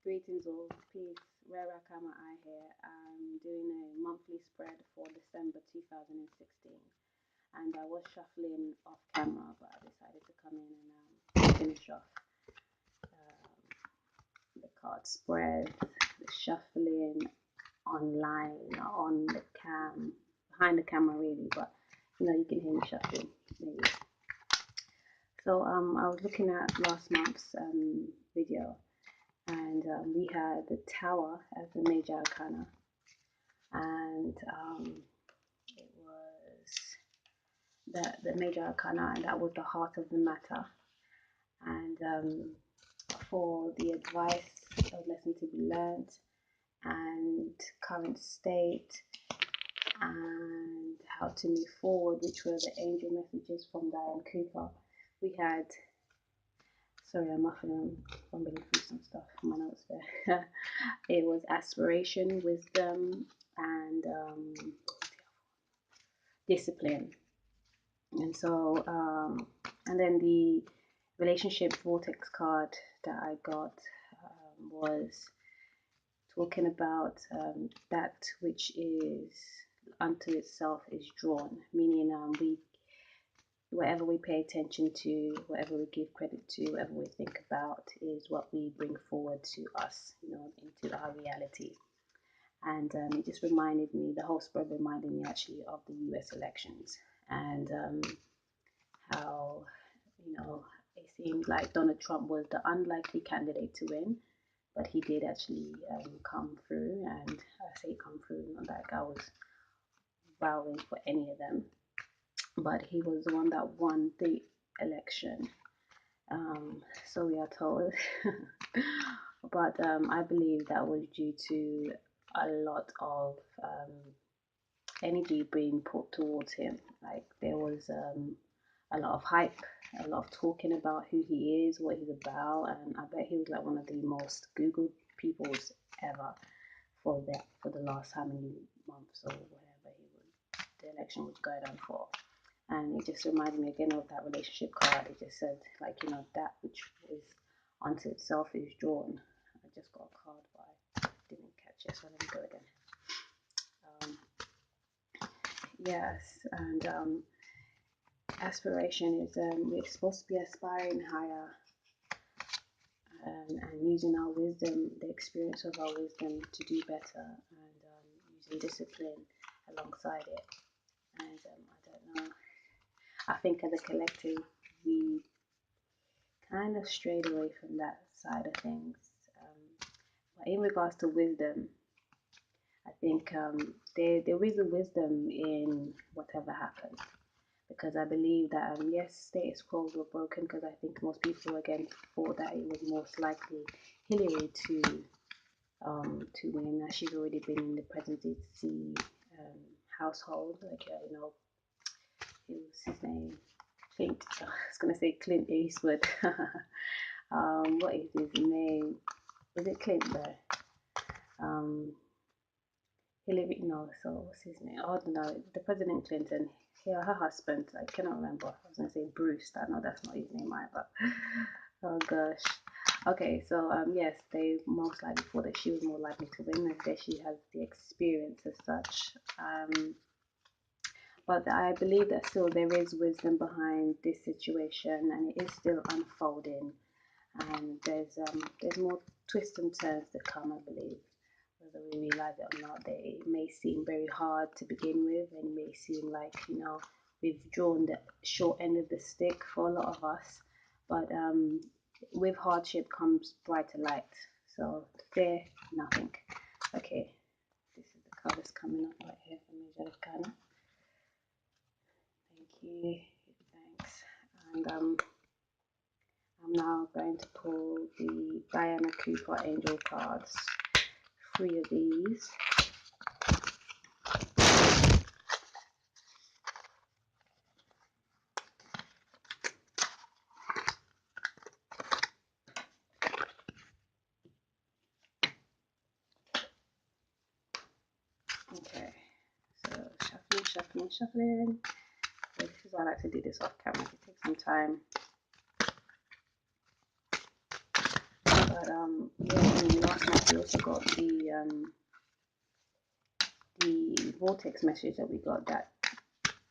Greetings all, peace, Rare Rakama I here. I'm doing a monthly spread for December 2016, and I was shuffling off camera, but I decided to come in and finish off the card spread, the shuffling online, on the behind the camera really, but you can hear me shuffling maybe. So I was looking at last month's video, and we had the Tower as the major arcana, and it was the major arcana, and that was the heart of the matter. And for the advice of lesson to be learned, and current state, and how to move forward, which were the angel messages from Diane Cooper, we had. Sorry, I'm fumbling through some stuff in my notes there. It was aspiration, wisdom, and discipline. And so, and then the relationship vortex card that I got was talking about that which is unto itself is drawn, meaning whatever we pay attention to, whatever we give credit to, whatever we think about is what we bring forward to us, into our reality. And it just reminded me, the whole spread reminded me actually of the US elections, and how, it seemed like Donald Trump was the unlikely candidate to win, but he did actually come through. And I say come through, not like I was vowing for any of them, but he was the one that won the election. So we are told. But I believe that was due to a lot of energy being put towards him. Like there was a lot of hype, a lot of talking about who he is, what he's about, and I bet he was like one of the most Googled peoples ever for the last how many months or whatever the election was going on for. And it just reminded me again of that relationship card. It just said, like, that which is unto itself is drawn. I just got a card, but I didn't catch it, so let me go again. Yes, and aspiration is we're supposed to be aspiring higher, and using our wisdom, the experience of our wisdom, to do better, and using discipline alongside it. And I don't know. I think as a collective, we kind of strayed away from that side of things. But in regards to wisdom, I think there is a wisdom in whatever happened, because I believe that yes, status quo were broken, because I think most people again thought that it was most likely Hillary to win, as she's already been in the presidency household. Like who's his name? Clint. I was gonna say Clint Eastwood. What is his name? Was it Clint there? Hillary, no, so what's his name? Oh no, the President Clinton. Yeah, her husband. I cannot remember. I was gonna say Bruce. I know that's not his name either. Oh gosh. Okay, so yes, they most likely thought that she was more likely to win, and that she has the experience as such. But I believe that still there is wisdom behind this situation, and it is still unfolding. And there's more twists and turns to come, I believe. Whether we realize it or not, they may seem very hard to begin with, and may seem like we've drawn the short end of the stick for a lot of us. But with hardship comes brighter light. So fear nothing. Okay, this is the card that's coming up right here for Major Arcana. Thank you. Thanks. And I'm now going to pull the Diana Cooper Angel cards. 3 of these. Okay, so shuffling. This is why I like to do this off camera. It takes some time. But yeah, in the last we also got the vortex message that we got that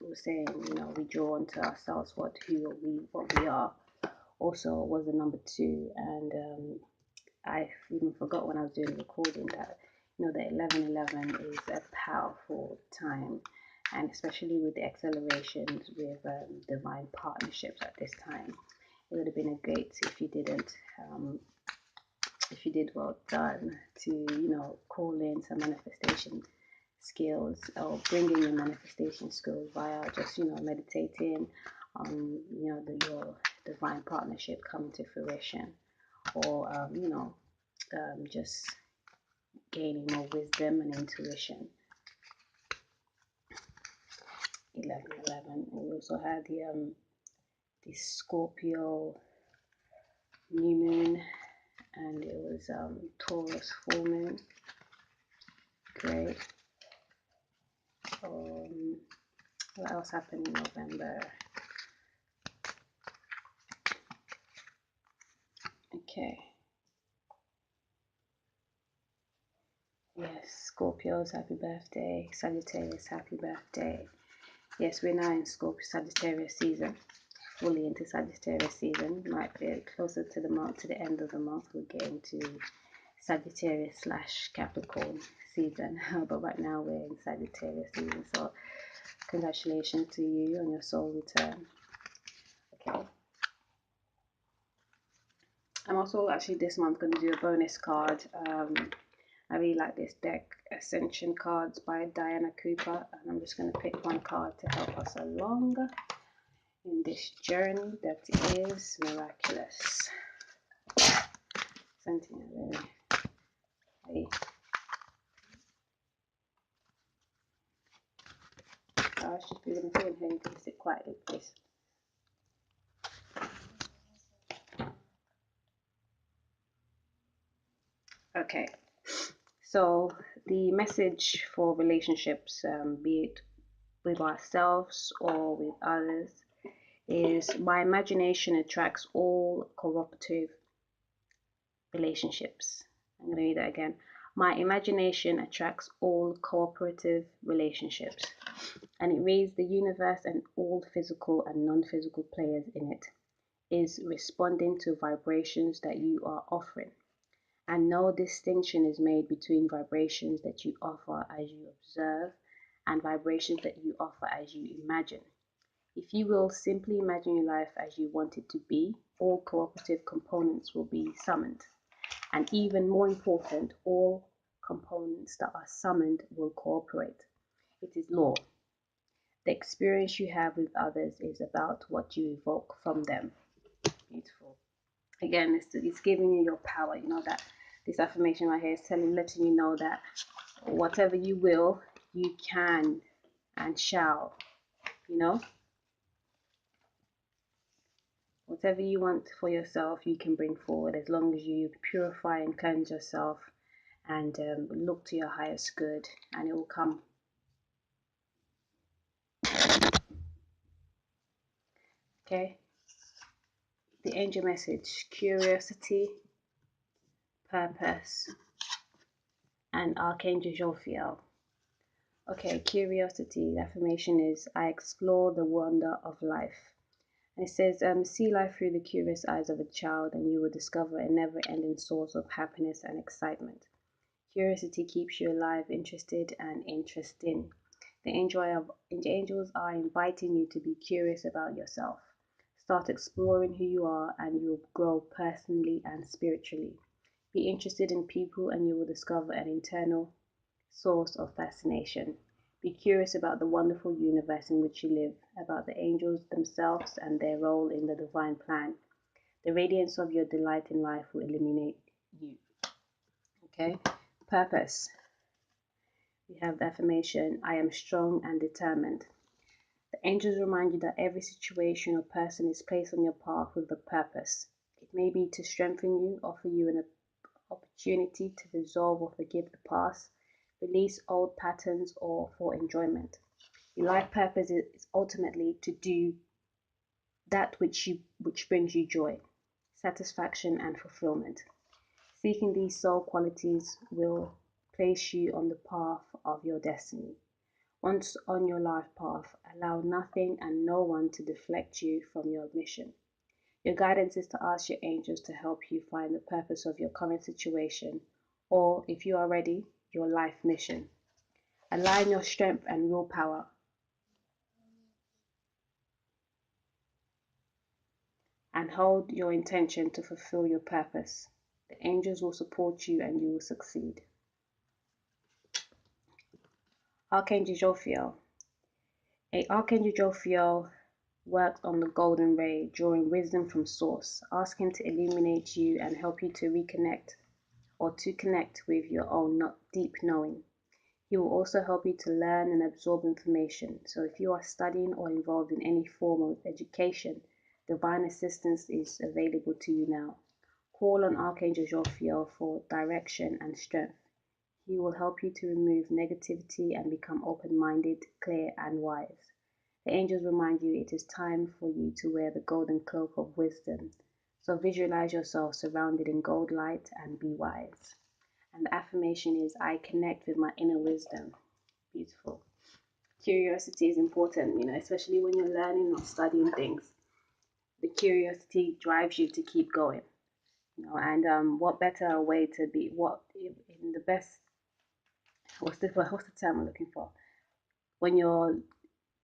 was saying, you know, we draw onto ourselves what we are. Also was the number 2, and I even forgot when I was doing the recording that, you know, the 1111 is a powerful time, and especially with the accelerations with divine partnerships at this time, it would have been a great if you did well done to, you know, call in some manifestation skills, or bring in your manifestation skills via just, you know, meditating on, you know, your divine partnership coming to fruition, or you know, just gaining more wisdom and intuition. 1111. And we also had the Scorpio new moon, and it was Taurus full moon. Great. What else happened in November? Okay. Yes, Scorpios, happy birthday. Sagittarius, happy birthday. Yes, we're now in Sagittarius season, fully into Sagittarius season. Might be closer to the month, to the end of the month, we'll get into Sagittarius / Capricorn season. But right now we're in Sagittarius season, so congratulations to you on your soul return. Okay. I'm also actually this month going to do a bonus card. I really like this deck, Ascension Cards by Diana Cooper, and I'm just going to pick one card to help us along in this journey that is miraculous. Something really. I should be in here. You can sit quietly, please. Okay, so the message for relationships, be it with ourselves or with others, is my imagination attracts all cooperative relationships. I'm going to read that again. My imagination attracts all cooperative relationships. And it reads, the universe and all physical and non-physical players in it is responding to vibrations that you are offering. And no distinction is made between vibrations that you offer as you observe and vibrations that you offer as you imagine. If you will simply imagine your life as you want it to be, all cooperative components will be summoned. And even more important, all components that are summoned will cooperate. It is law. The experience you have with others is about what you evoke from them. Beautiful. Again, it's giving you your power. You know that this affirmation right here is letting you know that whatever you will, you can and shall. You know, whatever you want for yourself, you can bring forward, as long as you purify and cleanse yourself and look to your highest good, and it will come. Okay, the angel message: curiosity, purpose, and Archangel Jophiel. Okay, curiosity. The affirmation is, I explore the wonder of life. And it says, see life through the curious eyes of a child, and you will discover a never-ending source of happiness and excitement. Curiosity keeps you alive, interested, and interesting. The angels are inviting you to be curious about yourself. Start exploring who you are, and you'll grow personally and spiritually. Be interested in people, and you will discover an internal source of fascination. Be curious about the wonderful universe in which you live, about the angels themselves and their role in the divine plan. The radiance of your delight in life will illuminate you. Okay? Purpose. We have the affirmation, I am strong and determined. The angels remind you that every situation or person is placed on your path with a purpose. It may be to strengthen you, offer you an opportunity to resolve or forgive the past, release old patterns, or for enjoyment. Your life purpose is ultimately to do that which brings you joy, satisfaction, and fulfillment. Seeking these soul qualities will place you on the path of your destiny. Once on your life path, allow nothing and no one to deflect you from your mission. Your guidance is to ask your angels to help you find the purpose of your current situation, or if you are ready, your life mission. Align your strength and willpower and hold your intention to fulfill your purpose. The angels will support you and you will succeed. Archangel Jophiel. Archangel Jophiel works on the golden ray, drawing wisdom from source. Ask him to illuminate you and help you to reconnect or to connect with your own deep knowing. He will also help you to learn and absorb information. So if you are studying or involved in any form of education, divine assistance is available to you now. Call on Archangel Jophiel for direction and strength. He will help you to remove negativity and become open-minded, clear, and wise. The angels remind you it is time for you to wear the golden cloak of wisdom. So visualize yourself surrounded in gold light and be wise. And the affirmation is, I connect with my inner wisdom. Beautiful. Curiosity is important, especially when you're learning or studying things. The curiosity drives you to keep going. And what better way to be, what in the best, what's the term I'm looking for? When you're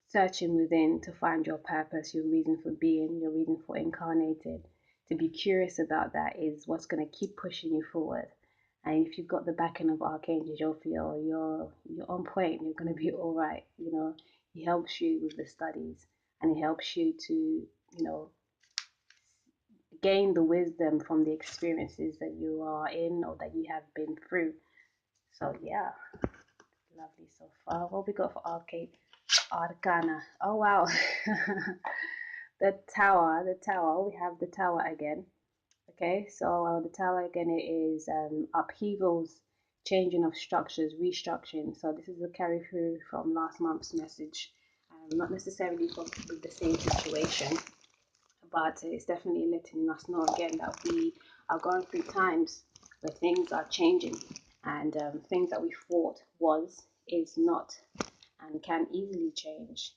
searching within to find your purpose, your reason for being, your reason for incarnated, to be curious about that is what's going to keep pushing you forward. And if you've got the backing of Archangel Jophiel, you're on point. You're going to be all right. He helps you with the studies, and he helps you to gain the wisdom from the experiences that you are in or that you have been through. So yeah, lovely so far. What we got for Arcana? Oh wow. The tower. We have the tower again. Okay, so the tower again, it is upheavals, changing of structures, restructuring. So this is a carry through from last month's message, not necessarily with the same situation, but it's definitely letting us know again that we are going through times where things are changing, and things that we thought was, is not, and can easily change,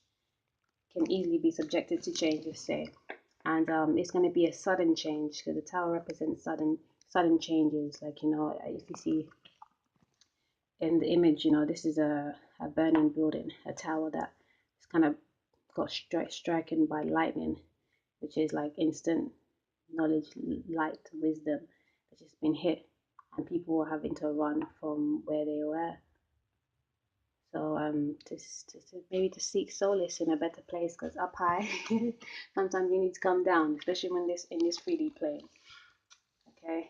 can easily be subjected to change, let's say. And it's going to be a sudden change because the tower represents sudden changes. Like, if you see in the image, this is a burning building, a tower that is kind of got stricken by lightning, which is like instant knowledge, light, wisdom that's just been hit, and people were having to run from where they were. So to maybe to seek solace in a better place, because up high, sometimes you need to come down, especially when in this 3D plane. Okay,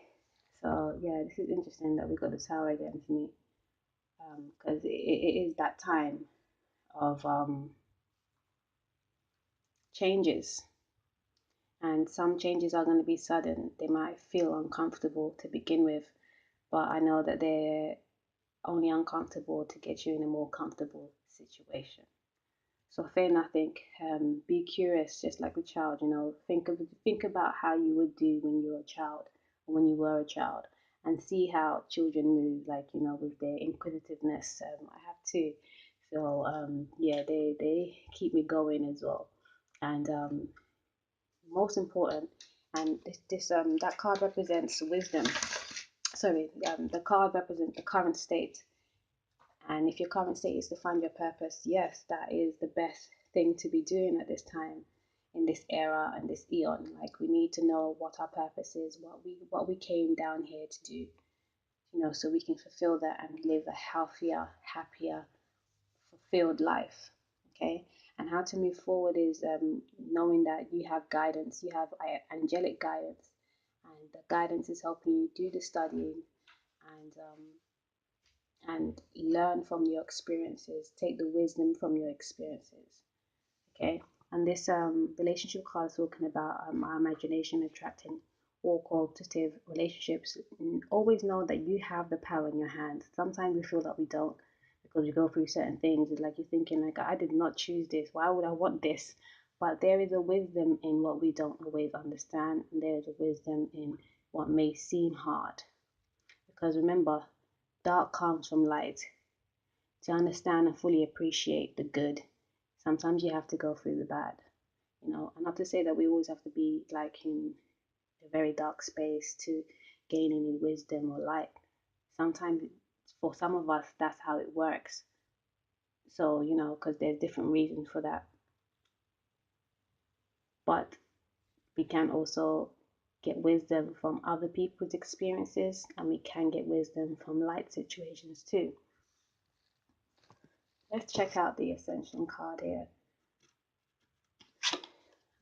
so yeah, this is interesting that we got the tower again for me, because it is that time of changes, and some changes are going to be sudden. They might feel uncomfortable to begin with, but I know that they're only uncomfortable to get you in a more comfortable situation. So fear nothing. Be curious, just like a child. Think about how you would do when you were a child, or when you were a child, and see how children move. Like with their inquisitiveness. I have two, so yeah, they keep me going as well. And most important, and this that card represents wisdom. Sorry, the card represents the current state. And if your current state is to find your purpose, yes, that is the best thing to be doing at this time, in this era and this eon. Like, we need to know what our purpose is, what we came down here to do, so we can fulfill that and live a healthier, happier, fulfilled life. Okay, and how to move forward is knowing that you have guidance, you have angelic guidance, and the guidance is helping you do the studying and learn from your experiences, take the wisdom from your experiences. Okay, and this relationship card is talking about our imagination attracting all qualitative relationships. And always know that you have the power in your hands. Sometimes we feel that we don't, because we go through certain things. It's like you're thinking, like, I did not choose this, why would I want this? But there is a wisdom in what we don't always understand, and there is a wisdom in what may seem hard. Because remember, dark comes from light. To understand and fully appreciate the good, sometimes you have to go through the bad, and not to say that we always have to be like in a very dark space to gain any wisdom or light. Sometimes for some of us, that's how it works. So, because there's different reasons for that. But we can also get wisdom from other people's experiences, and we can get wisdom from light situations too. Let's check out the Ascension card here.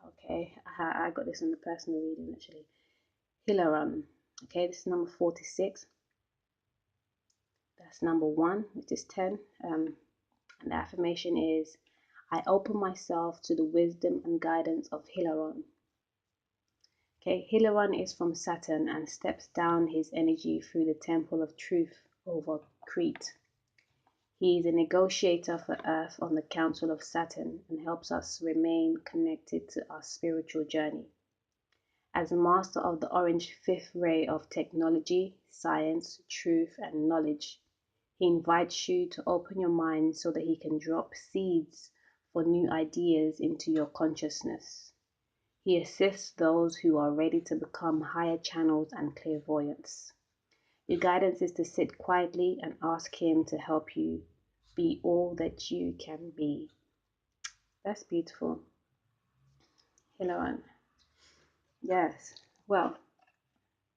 Okay, I got this in the personal reading actually. Hilaron. Okay, this is number 46. That's number 1, which is 10. And the affirmation is, I open myself to the wisdom and guidance of Hilaron. Okay, Hilaron is from Saturn and steps down his energy through the Temple of Truth over Crete. He is a negotiator for Earth on the Council of Saturn and helps us remain connected to our spiritual journey. As a master of the orange fifth ray of technology, science, truth, and knowledge, he invites you to open your mind so that he can drop seeds for new ideas into your consciousness. He assists those who are ready to become higher channels and clairvoyants. Your guidance is to sit quietly and ask him to help you be all that you can be. That's beautiful. Hilaron. Yes. Well,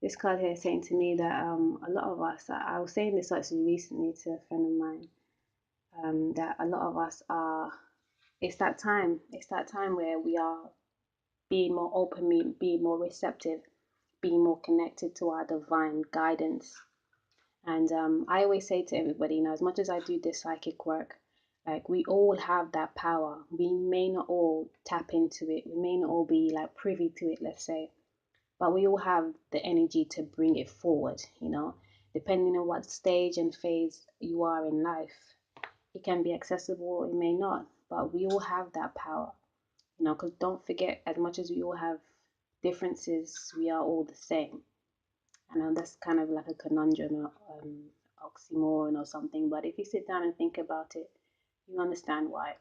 this card here is saying to me that a lot of us, I was saying this actually recently to a friend of mine, that a lot of us are, it's that time where we are being more open, being more receptive, being more connected to our divine guidance. And I always say to everybody, as much as I do this psychic work, like we all have that power. We may not all tap into it. We may not all be like privy to it, let's say, but we all have the energy to bring it forward, depending on what stage and phase you are in life. It can be accessible, it may not, but we all have that power, because don't forget, as much as we all have differences, we are all the same. I know that's kind of like a conundrum or oxymoron or something, but if you sit down and think about it, you understand why.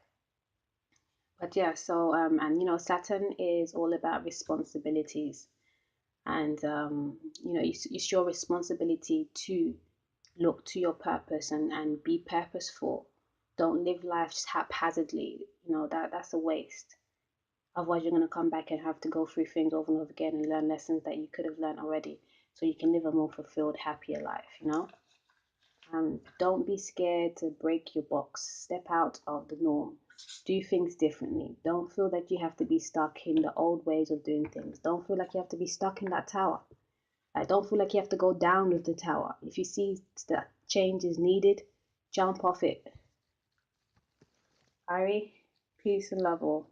But yeah, so and Saturn is all about responsibilities, and it's your responsibility to look to your purpose and be purposeful. Don't live life just haphazardly. That's a waste. Otherwise, you're going to come back and have to go through things over and over again and learn lessons that you could have learned already, so you can live a more fulfilled, happier life. Don't be scared to break your box. Step out of the norm. Do things differently. Don't feel that you have to be stuck in the old ways of doing things. Don't feel like you have to be stuck in that tower. Don't feel like you have to go down with the tower. If you see that change is needed, jump off it. Ari, peace and love all.